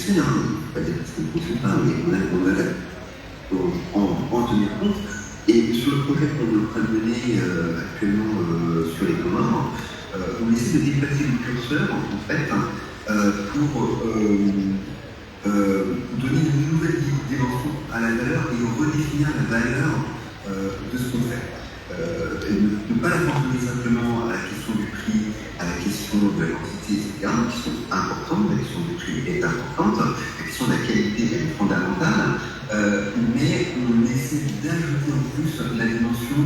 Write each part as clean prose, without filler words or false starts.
succès, hein, pas dire que ça ne fonctionne pas, mais on va en tenir compte. Et sur le projet qu'on est en train de mener actuellement sur les communs, on essaie de déplacer le curseur, en fait, pour donner une nouvelle dimension à la valeur et redéfinir la valeur de ce qu'on fait. Et ne pas la cantonner simplement à la question du prix, à la question de la quantité, etc., qui sont importantes. La question du prix est importante, la question de la qualité est fondamentale, mais on essaie d'ajouter en plus la dimension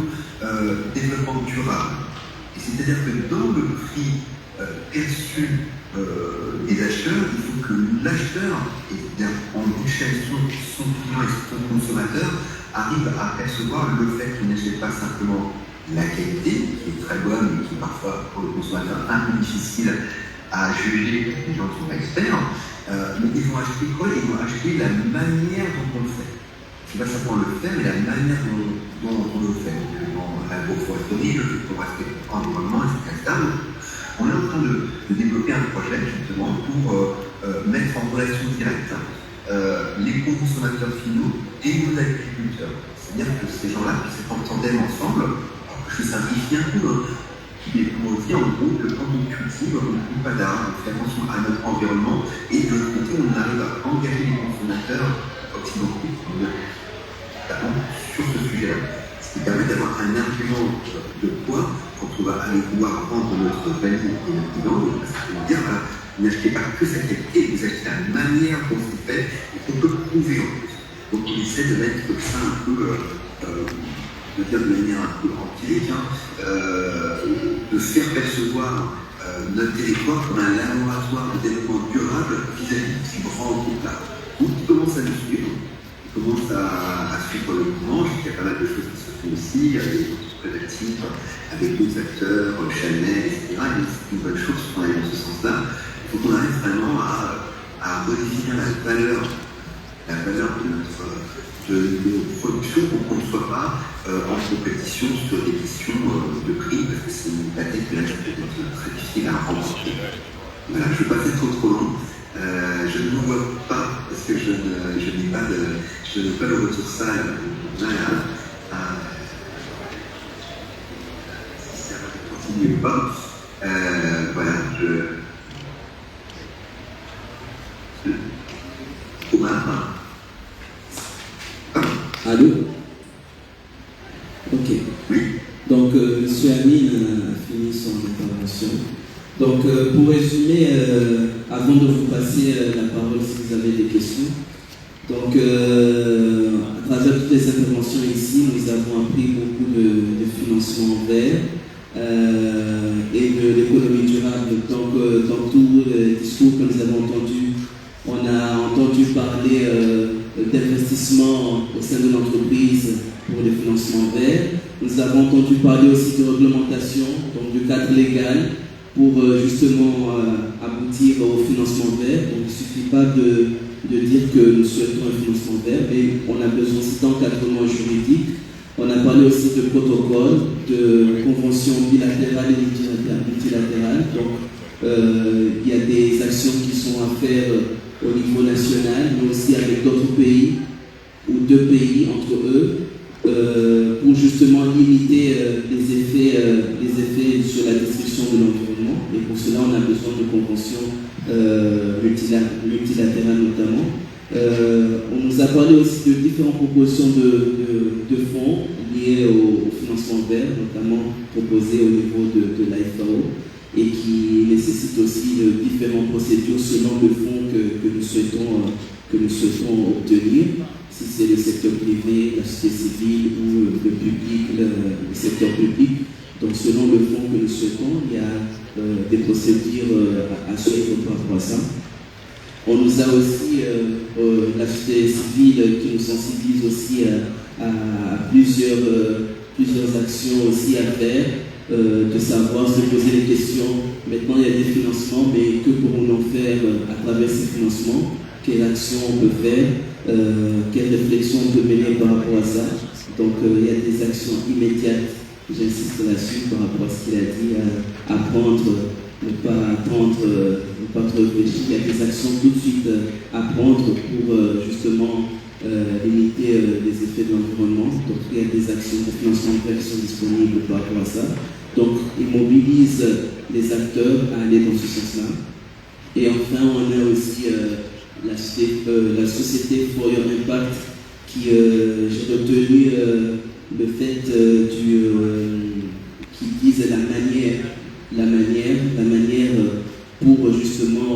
développement durable. Et c'est-à-dire que dans le prix perçu des acheteurs, il faut que l'acheteur, et bien en bout de chaîne, son client et son consommateur, arrive à percevoir le fait qu'il n'achète pas simplement la qualité, qui est très bonne, mais qui est parfois pour le consommateur un peu difficile à juger, parce que les gens ne sont pas experts, mais ils vont acheter quoi? Ils vont acheter la manière dont on le fait. C'est pas simplement le faire, mais la manière dont on le fait. Dans l'agroforesterie, le fait qu'on respecte l'environnement, etc. On est en train de développer un projet justement pour mettre en relation directe les consommateurs finaux et nos agriculteurs. C'est-à-dire que ces gens-là puissent être en tandem ensemble. Je simplifie un peu, mais on dit en gros que quand on cultive, on ne coupe pas d'arbres, on fait attention à notre environnement et de l'autre côté, on arrive à engager les consommateurs occidentaux sur ce sujet-là. Ce qui permet d'avoir un argument de poids quand on va aller pouvoir vendre notre vanille et notre bidon, parce qu'on va dire, voilà, n'achetez pas que sa qualité, vous achetez la manière dont c'est fait et qu'on peut prouver en plus. Donc on essaie de mettre ça un peu, de dire de manière un peu empirique, de faire percevoir notre territoire comme un laboratoire de développement durable vis-à-vis de ces grands groupes-là. Donc ils commencent à nous suivre. Commence à suivre le mouvement. Il y a pas mal de choses qui se font aussi, avec des entreprises actives, avec d'autres acteurs, Chanel, etc. Et c'est une bonne chose qu'on aille dans ce sens-là. Il faut qu'on arrive vraiment à redéfinir la valeur de nos productions pour qu'on ne soit pas en compétition sur des questions de prix, parce que c'est une bataille que là, peut être très difficile à remporter. Voilà, je ne vais pas faire trop long. Je ne vous vois pas parce que je n'ai pas le retour sale. Si ça va continuer ou pas. Voilà, Omar. Allô? Ok. Oui. Donc, M. Amine a fini son intervention. Donc, pour résumer, avant de vous passer la parole si vous avez des questions, donc, à travers toutes les interventions ici, nous avons appris beaucoup de financement vert et de l'économie durable. Donc, dans tous les discours que nous avons entendus, on a entendu parler d'investissement au sein de l'entreprise pour le financement vert. Nous avons entendu parler aussi de réglementation, donc du cadre légal, pour justement aboutir au financement vert. Donc il ne suffit pas de dire que nous souhaitons un financement vert, mais on a besoin aussi d'encadrement juridique. On a parlé aussi de protocole, de conventions bilatérales et multilatérales. Donc il y a des actions qui sont à faire au niveau national, mais aussi avec d'autres pays ou deux pays entre eux, pour justement limiter les effets sur la destruction de l'environnement. Et pour cela, on a besoin de conventions multilatérales notamment. On nous a parlé aussi de différentes propositions de fonds liés au financement vert, notamment proposés au niveau de l'IFAO, et qui nécessitent aussi différentes procédures selon le fonds que nous souhaitons obtenir. Si c'est le secteur privé, la société civile ou le public, le secteur public. Donc selon le fonds que nous souhaitons, il y a des procédures à suivre par rapport à ça. On nous a aussi, la société civile qui nous sensibilise aussi à plusieurs actions aussi à faire, de savoir se poser des questions. Maintenant il y a des financements, mais que pourrons-nous faire à travers ces financements? Quelle action on peut faire? Quelle réflexion on peut mener par rapport à ça? Donc il y a des actions immédiates, j'insiste là-dessus par rapport à ce qu'il a dit, à prendre, ne pas attendre pas trop réfléchir, il y a des actions tout de suite à prendre pour justement limiter les effets de l'environnement. Donc il y a des actions de financement qui sont disponibles par rapport à ça. Donc ils mobilisent les acteurs à aller dans ce sens-là. Et enfin, on a aussi la société For Your Impact qui j'ai retenu le fait qu'ils disent la manière pour justement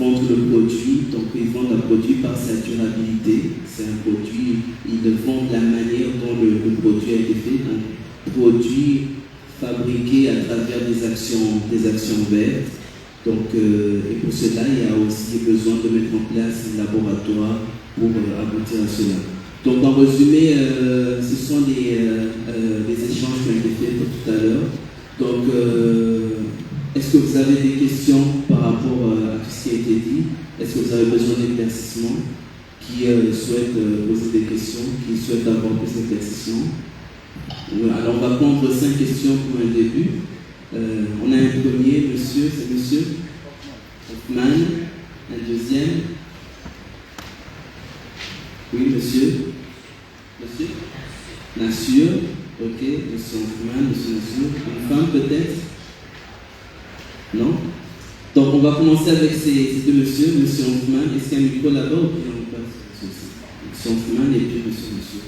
vendre le produit. Donc ils vendent un produit par sa durabilité. C'est un produit, ils vendent la manière dont le produit a été fait. Donc produit fabriqué à travers des actions vertes. Donc, et pour cela, il y a aussi besoin de mettre en place un laboratoire pour aboutir à cela. Donc, en résumé, ce sont les échanges qui ont été faits tout à l'heure. Donc, est-ce que vous avez des questions par rapport à tout ce qui a été dit? Est-ce que vous avez besoin d'éclaircissement? Qui souhaite poser des questions, qui souhaite avoir plus d'éclaircissement? Alors, on va prendre 5 questions pour un début. On a un premier, monsieur, c'est monsieur Hoffman, un deuxième. Oui, monsieur. Monsieur Nassur, ok, monsieur Hoffman, monsieur Nassur. Une femme peut-être? Non? Donc on va commencer avec ces deux messieurs, monsieur Hoffman. Est-ce qu'il y a un micro là-bas ou bien on passe? Monsieur Hoffman et puis monsieur Nassur.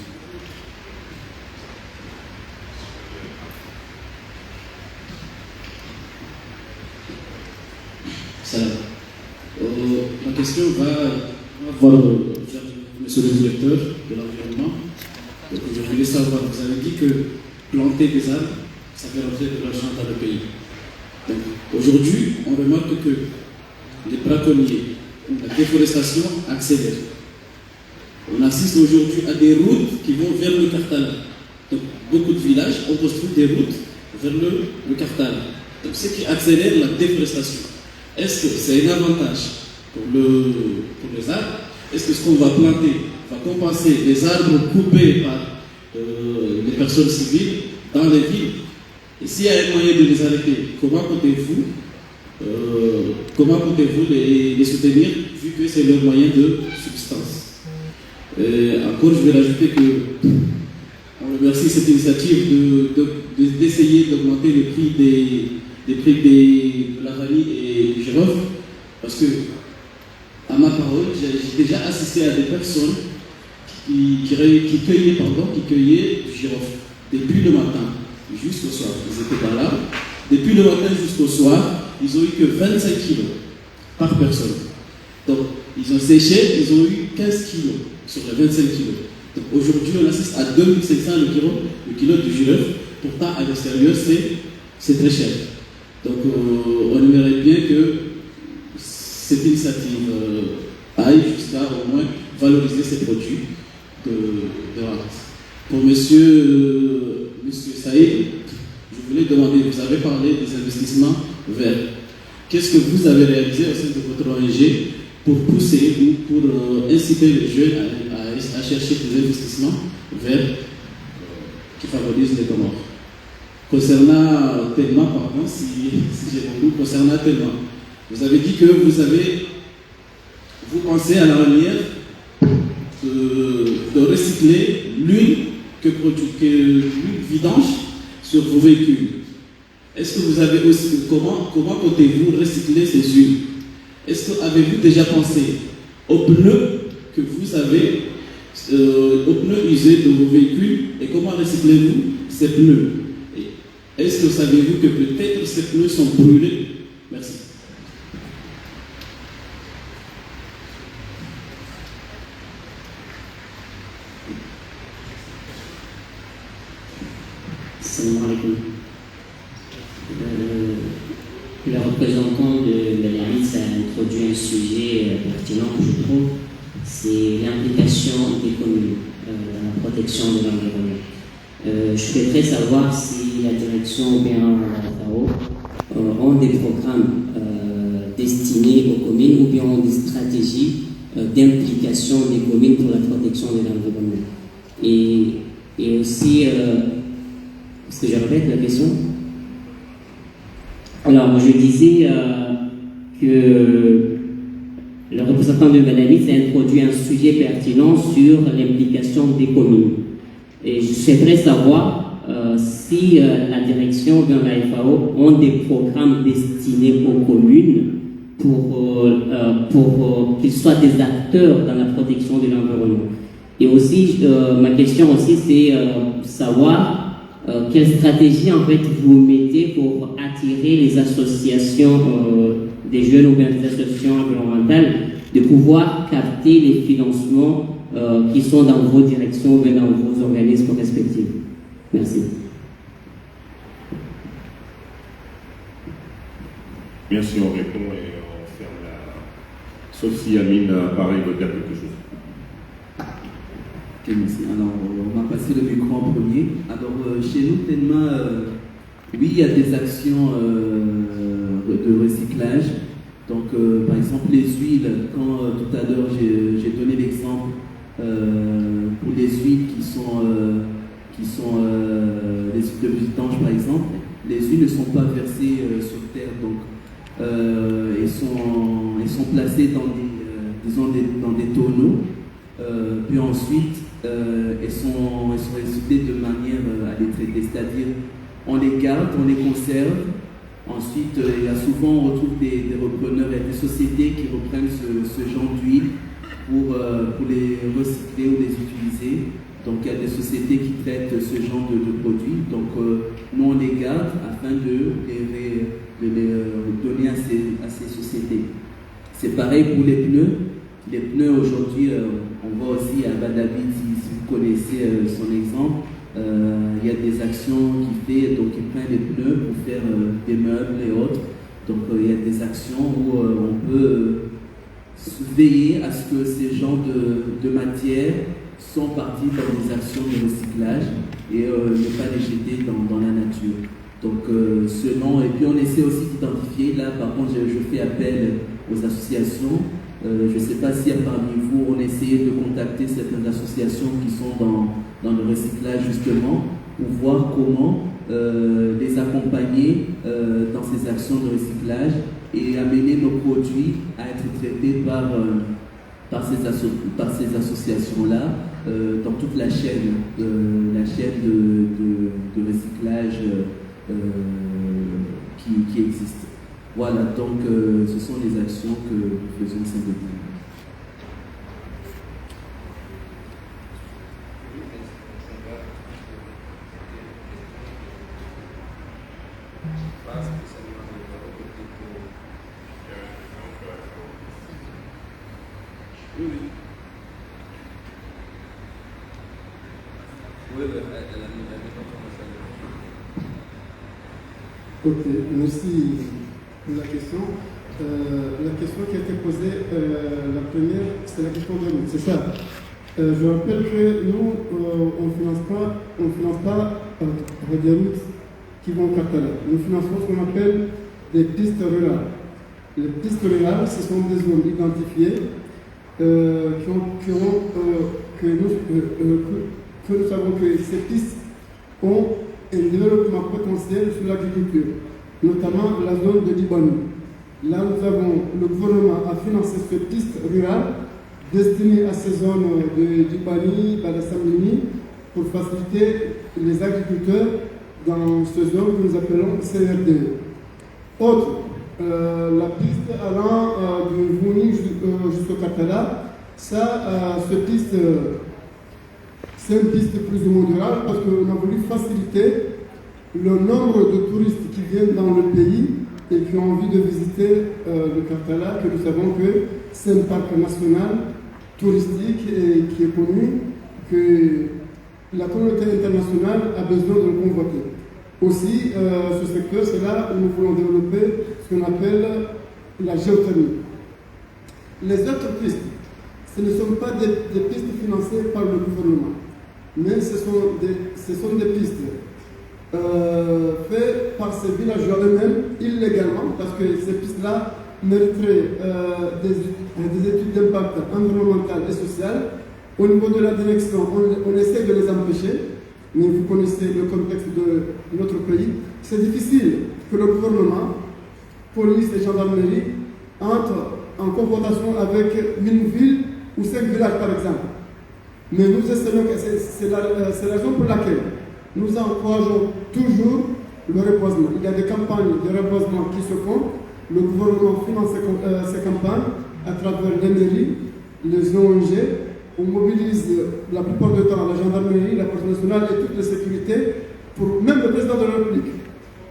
Ma question va voir monsieur le directeur de l'environnement. Donc, je voulais savoir, vous avez dit que planter des arbres, ça fait rentrer de l'argent dans le pays. Donc, aujourd'hui, on remarque que les braconniers, la déforestation accélère. On assiste aujourd'hui à des routes qui vont vers le Kartala. Donc, beaucoup de villages ont construit des routes vers le Kartala. Donc, ce qui accélère la déforestation. Est-ce que c'est un avantage pour les arbres? Est-ce que ce qu'on va planter va compenser les arbres coupés par les personnes civiles dans les villes? Et s'il y a un moyen de les arrêter, comment comptez-vous les soutenir vu que c'est leur moyen de subsistance? Encore, je vais rajouter que on remercie cette initiative d'essayer d'augmenter le prix de la vanille et du girofle, parce que, à ma parole, j'ai déjà assisté à des personnes qui cueillaient du girofle depuis le matin jusqu'au soir. Ils étaient pas là. Depuis le matin jusqu'au soir, ils ont eu que 25 kilos par personne. Donc, ils ont séché, ils ont eu 15 kilos sur les 25 kilos. Donc, aujourd'hui, on assiste à 2500 le kilo du girofle. Pourtant, à l'extérieur, c'est très cher. Donc, on aimerait bien que cette initiative aille jusqu'à au moins valoriser ces produits de race. Pour monsieur Saïd, je voulais demander, vous avez parlé des investissements verts. Qu'est-ce que vous avez réalisé au sein de votre ONG pour pousser ou pour inciter les jeunes à chercher des investissements verts qui favorisent les Comores? Concernant Telma, pardon, si j'ai beaucoup, concernant Telma, vous avez dit que vous pensez à la manière de recycler l'huile que l'huile vidange sur vos véhicules. Est-ce que vous avez aussi, comment comptez-vous recycler ces huiles? Est-ce que avez-vous déjà pensé aux pneus que vous avez, aux pneus usés de vos véhicules, et comment recyclez-vous ces pneus? Est-ce que savez-vous que peut-être ces pneus sont brûlés? Merci. Salam alaikum. Le représentant de l'Alliance a introduit un sujet pertinent que je trouve, c'est l'implication des communes dans la protection de l'environnement. Je souhaiterais savoir si la direction ou bien la FAO ont des programmes destinés aux communes ou bien ont des stratégies d'implication des communes pour la protection de l'environnement. Et aussi, est-ce que je répète la question? Alors, je disais que le représentant de Benamis a introduit un sujet pertinent sur l'implication des communes. Et je souhaiterais savoir si la direction ou la FAO ont des programmes destinés aux communes pour qu'ils soient des acteurs dans la protection de l'environnement. Et aussi, ma question aussi, c'est savoir quelle stratégie en fait vous mettez pour attirer les associations des jeunes ou bien des associations environnementales de pouvoir capter les financements qui sont dans vos directions ou bien dans vos organismes respectifs. Merci. Bien sûr, on répond et on ferme la... Sauf si Amine, pareil, veut dire quelque chose. Ok, merci. Alors, on va passer le micro en premier. Alors, chez nous, tellement, oui, il y a des actions de recyclage. Donc, par exemple, les huiles, quand tout à l'heure, j'ai donné l'exemple pour les huiles qui sont les huiles de vidange, par exemple, les huiles ne sont pas versées sur terre. Donc, elles sont placées dans des tonneaux, puis ensuite elles sont recyclées de manière à les traiter, c'est-à-dire on les garde, on les conserve, ensuite il y a souvent on retrouve des repreneurs et des sociétés qui reprennent ce genre d'huile pour les recycler ou les utiliser. Donc il y a des sociétés qui traitent ce genre de produits, donc nous on les garde afin de les donner à ces sociétés. C'est pareil pour les pneus. Les pneus aujourd'hui, on voit aussi à Badabi, si vous connaissez son exemple, il y a des actions qu'il fait, donc il prend les pneus pour faire des meubles et autres. Donc il y a des actions où on peut veiller à ce que ces genres de matières sont partis dans des actions de recyclage et ne pas les jeter dans la nature. Donc et puis on essaie aussi d'identifier, là par contre je fais appel aux associations. Je ne sais pas si parmi vous on essaie de contacter certaines associations qui sont dans le recyclage justement pour voir comment les accompagner dans ces actions de recyclage et amener nos produits à être traités par ces associations-là dans toute la chaîne de recyclage qui existe. Voilà, donc ce sont les actions que nous faisons synthétiquement. Ok, merci pour la question. La question qui a été posée, la première, c'est la question de nous, c'est ça. Je rappelle que nous, on ne finance pas des routes qui vont au Katala. Nous finançons ce qu'on appelle des pistes rurales. Les pistes rurales, ce sont des zones identifiées que nous savons que ces pistes ont un développement potentiel sur l'agriculture, notamment la zone de Dibani. Là, le gouvernement a financé cette piste rurale destinée à ces zones de Dibani, Badasamini, pour faciliter les agriculteurs dans ces zones que nous appelons CRD. Autre, la piste allant de Vouni jusqu'au Katala, cette piste, c'est une piste plus ou moins rurale parce qu'on a voulu faciliter le nombre de touristes qui viennent dans le pays et qui ont envie de visiter le Katala, que nous savons que c'est un parc national touristique et qui est connu, que la communauté internationale a besoin de le convoiter. Aussi, ce secteur, c'est là où nous voulons développer ce qu'on appelle la géothermie. Les autres pistes, ce ne sont pas des pistes financées par le gouvernement, mais ce sont des pistes faites par ces villageois eux-mêmes illégalement, parce que ces pistes-là mériteraient des études d'impact environnemental et social. Au niveau de la direction, on essaie de les empêcher, mais vous connaissez le contexte de notre pays. C'est difficile que le gouvernement, police et gendarmerie entre en confrontation avec une ville ou 5 villages par exemple. Mais nous estimons que c'est la raison pour laquelle nous encourageons toujours le reboisement. Il y a des campagnes de reboisement qui se font. Le gouvernement finance ces campagnes à travers les mairies, les ONG. On mobilise la plupart du temps la gendarmerie, la police nationale et toutes les sécurités, pour même le président de la République.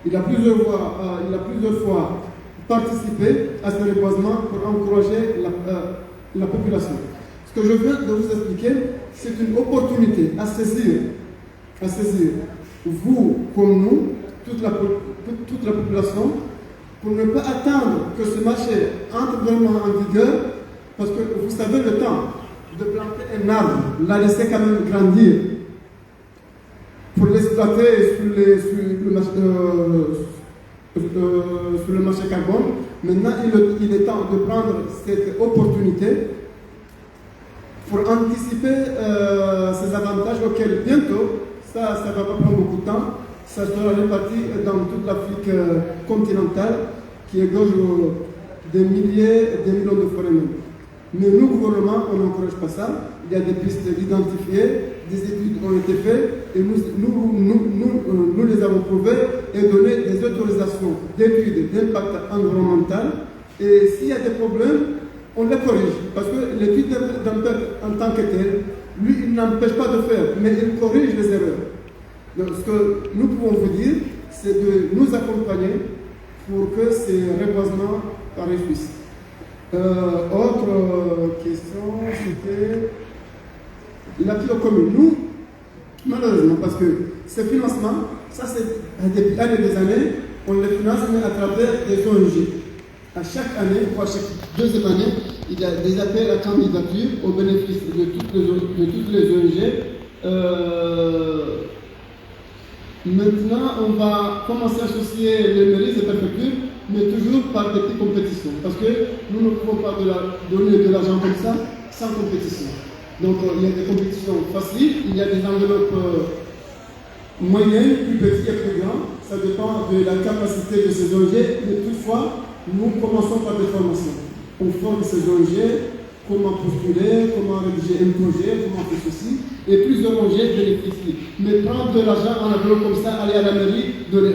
Il a plusieurs fois participé à ce reboisement pour encourager la population. Ce que je viens de vous expliquer, c'est une opportunité à saisir. Vous, comme nous, toute la population, pour ne pas attendre que ce marché entre vraiment en vigueur, parce que vous savez le temps de planter un arbre, la laisser quand même grandir, pour l'exploiter sur le marché carbone. Maintenant, il est temps de prendre cette opportunité pour anticiper ces avantages auxquels bientôt, ça ne va pas prendre beaucoup de temps, ça sera réparti dans toute l'Afrique continentale qui égorge des milliers et des millions de forêts. Mais nous, gouvernement, on n'encourage pas ça. Il y a des pistes identifiées, des études ont été faites et nous les avons prouvées et donné des autorisations d'études d'impact environnemental. Et s'il y a des problèmes, on les corrige. Parce que l'étude d'impact en tant que telle, lui, il n'empêche pas de faire, mais il corrige les erreurs. Donc, ce que nous pouvons vous dire, c'est de nous accompagner pour que ces reboisements réussissent. Autre question, c'était l'appui aux communes. Nous, malheureusement, parce que ces financements, ça c'est depuis des années, on les finance mais à travers des ONG. À chaque année, ou à chaque deuxième année, il y a des appels à candidature au bénéfice de toutes les ONG. Maintenant, on va commencer à associer les mairies et préfectures, mais toujours par des petites compétitions. Parce que nous ne pouvons pas donner de l'argent comme ça sans compétition. Donc, il y a des compétitions faciles, il y a des enveloppes moyennes, plus petites et plus grandes. Ça dépend de la capacité de ces ONG, mais toutefois, nous commençons par des formations. On forme ces ONG, comment postuler, comment rédiger un projet, comment faire ceci, et plusieurs ONG bénéficient. Mais prendre de l'argent en enveloppe comme ça, aller à la mairie,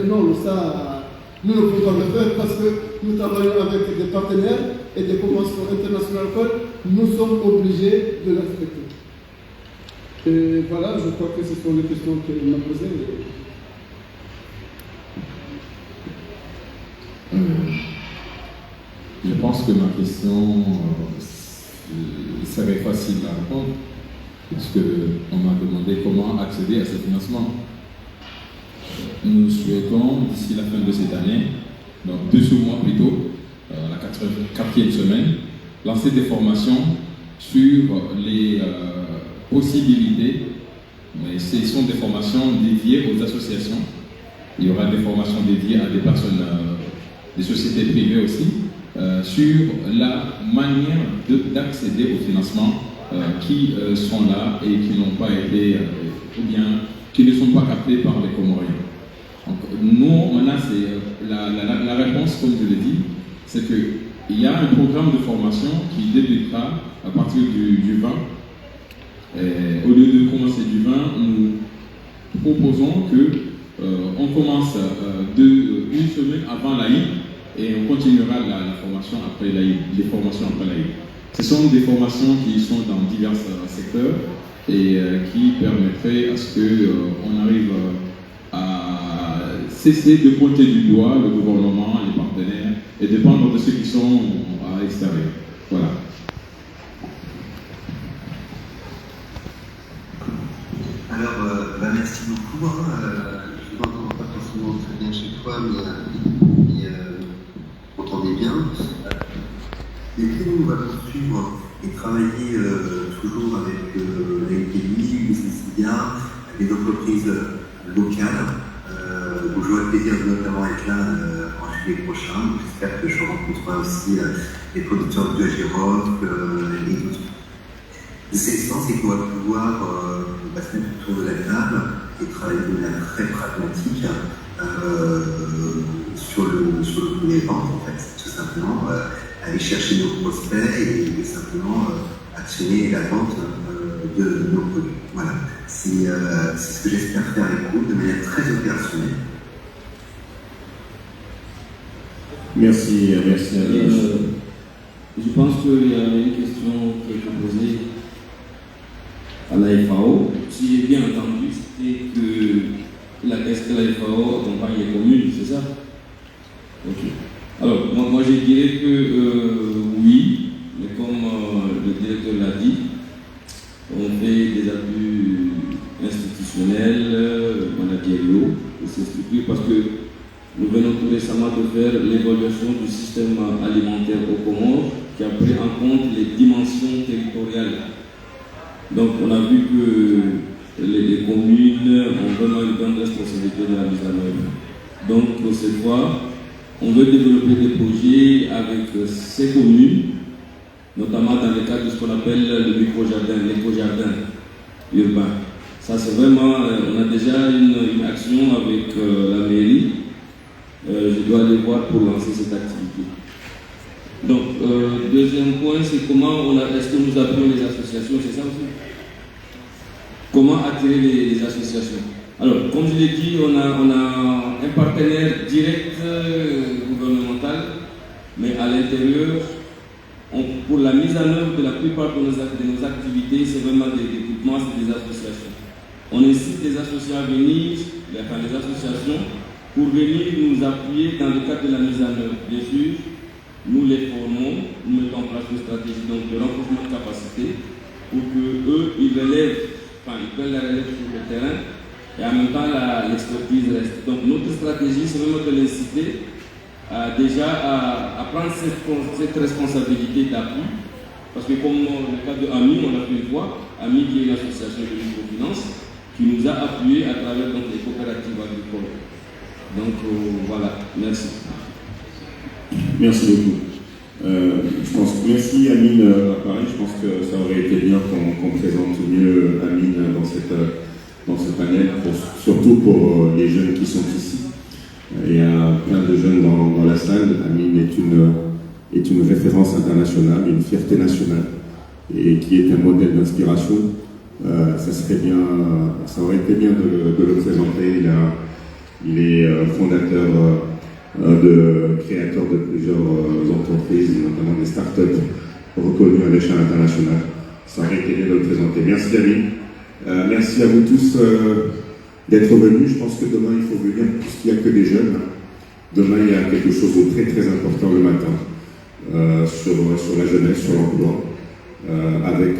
non, ça, nous ne pouvons pas le faire parce que nous travaillons avec des partenaires et des conventions internationales. Nous sommes obligés de les respecter. Et voilà, je crois que ce sont les questions qu'elle m'a posées. Je pense que ma question serait facile à répondre, parce qu'on m'a demandé comment accéder à ce financement. Nous souhaitons, d'ici la fin de cette année, donc 2 mois plus tôt, la 4e semaine, lancer des formations sur les possibilités, mais ce sont des formations dédiées aux associations. Il y aura des formations dédiées à des personnes, des sociétés privées aussi, sur la manière d'accéder au financement qui sont là et qui n'ont pas été, ou bien qui ne sont pas captés par les Comoriens. Donc, nous, maintenant, c'est la réponse, comme je l'ai dit, c'est qu'il y a un programme de formation qui débutera à partir du 20. Au lieu de commencer du 20, nous proposons qu'on commence une semaine avant l'Aïd et on continuera la formation après l'Aïd, les formations après l'Aïd. Ce sont des formations qui sont dans divers secteurs et qui permettraient à ce qu'on arrive à cesser de pointer du doigt le gouvernement, les partenaires et dépendre de ceux qui sont à l'extérieur. Voilà. Alors, merci beaucoup. Je ne m'entends pas forcément très bien chez toi, mais entendez bien. Et puis, on va poursuivre et travailler toujours avec les pays, les Cécilia, les entreprises locales. Où j'aurai le plaisir de notamment être là en juillet prochain. J'espère que je rencontrerai aussi les producteurs de Girofle et d'autres. L'essence, c'est qu'on va pouvoir passer autour de la table et travailler de manière très pragmatique sur le premier vente, en fait, tout simplement, aller chercher nos prospects et simplement actionner la vente de nos produits. Voilà, c'est ce que j'espère faire avec vous de manière très opérationnelle. Merci. Je pense qu'il y a une question qui est posée à la FAO. Si j'ai bien entendu, c'était que est-ce que la FAO accompagne les communes, c'est ça? Ok. Alors, moi je dirais que oui, mais comme le directeur l'a dit, on fait des appuis institutionnels, managériaux de ces structures parce que nous venons tout récemment de faire l'évaluation du système alimentaire au Comores qui a pris en compte les dimensions territoriales. Donc on a vu que les communes ont vraiment une grande responsabilité de la mise en œuvre. Donc cette fois, on veut développer des projets avec ces communes, notamment dans le cadre de ce qu'on appelle le micro-jardin, l'éco-jardin urbain. Ça c'est vraiment, on a déjà une action avec la mairie. Je dois aller voir pour lancer cette activité. Donc, deuxième point, c'est est-ce que nous appuyons les associations, c'est ça aussi? Comment attirer les associations? Alors, comme je l'ai dit, on a un partenaire direct gouvernemental, mais à l'intérieur, pour la mise en œuvre de la plupart de nos activités, c'est vraiment des groupements, c'est des associations. On incite les associations à venir, les associations, pour venir nous appuyer dans le cadre de la mise en œuvre. Bien sûr, nous les formons, nous mettons en place une stratégie de renforcement de capacité pour qu'eux, ils prennent la relève sur le terrain et en même temps l'expertise reste. Donc notre stratégie, c'est vraiment de l'inciter à prendre cette responsabilité d'appui. Parce que comme dans le cas de AMI, on l'a fait une fois, AMI qui est une association de microfinance, qui nous a appuyés à travers les coopératives agricoles. Donc voilà, merci. Merci beaucoup. Merci Amine à Paris. Je pense que ça aurait été bien qu'on présente mieux Amine dans ce panel, surtout pour les jeunes qui sont ici. Il y a plein de jeunes dans la salle. Amine est une référence internationale, une fierté nationale, et qui est un modèle d'inspiration. Ça aurait été bien de le présenter. Il est fondateur, créateur de plusieurs entreprises, notamment des startups reconnues à l'échelle internationale. Ça aurait été bien de le présenter. Merci Amine. Merci à vous tous d'être venus. Je pense que demain il faut venir, puisqu'il n'y a que des jeunes. Demain il y a quelque chose de très très important le matin sur la jeunesse, sur l'emploi, avec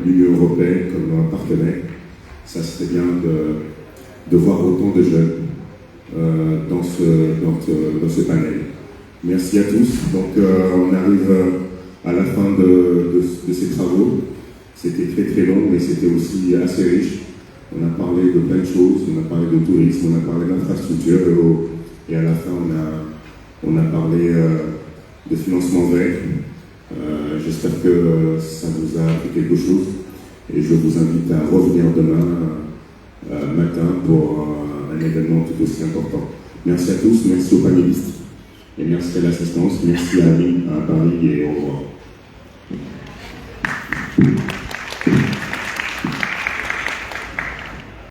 l'Union européenne comme partenaire. Ça serait bien de voir autant de jeunes dans ce panel. Merci à tous. Donc on arrive à la fin de ces travaux. C'était très très long, mais c'était aussi assez riche. On a parlé de plein de choses, on a parlé de tourisme, on a parlé d'infrastructure, et à la fin on a parlé de financement vert. J'espère que ça vous a appris quelque chose, et je vous invite à revenir demain matin pour un événement tout aussi important. Merci à tous, merci aux panélistes, et merci à l'assistance, merci à Amine, à Paris, et au revoir.